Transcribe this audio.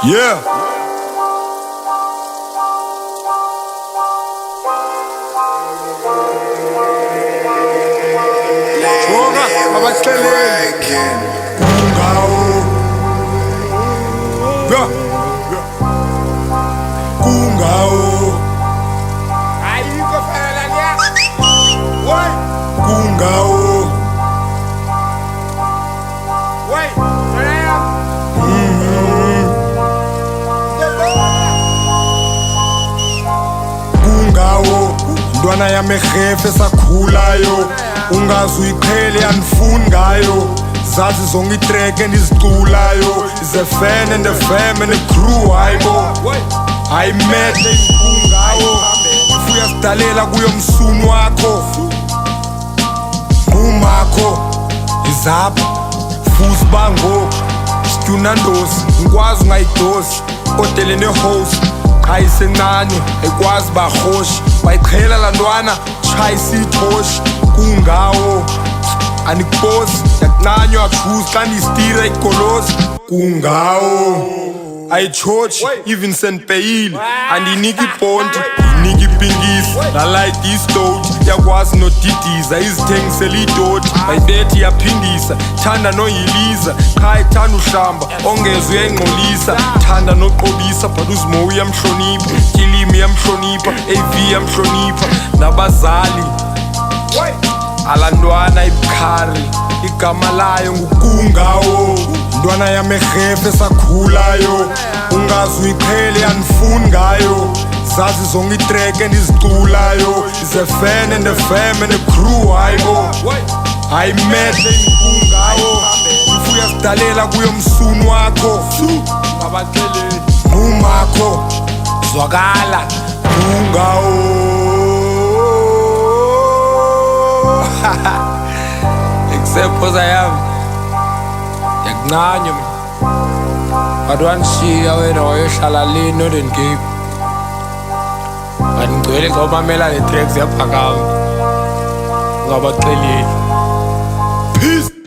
Yeah. Jonga abaceleni kungawo. Yeah. Kungawo. Ayikho phela nya. Woy. Kungawo. Woy. Kungawo. Ntwana yamehefe sakhulayo. Ungazi uyiqhele yanifuni ngayo. Zazi zonke itrack endiziculayo. Is a fan and a fam and a crew hayibo. Ayimedle kungawo. Ufuya sidalela kuyo msuni wakho. Ngumakho izapha futhi bango Stunandosi ngikwazi ungayidosi kodele nehost cha isencane ekwazi bahoshi bayiqhela lantwana cha isithoshi kungawo anikubosi yakunanywa akuzi xa ndistira igolosi kungawo ayichurch even sendipeyile andiniki ibhonti iniki ipingisi nalight isdoti yakwazi nodidiza izithengisela idoti bayibethi yaphindisa thanda noyiliza qha ithanda uhlamba ongeza uyayingqolisa thanda noqobisa but uzimo uyamhlonipha kilimi yamhlonipha av yamhlonipha nabazali alantwana ibukhari igama layo ngukungawo ntwana yamehefe sakhulayo ungazi uyiqhele yanifuni ngayo zazi zonke itrack endiziculayo is a fan and a fam and a crew hayibo ayimedle kungawo ufuya sidalela kuyo msuni wakho abaceleni ngumakho zwakala kungawo except cause I am yakuncanywa but wanishiya wena wayohlala le Northern Cape but ngicwele ngizawumamela le tracks yaphakama ungabaceleli. Peace.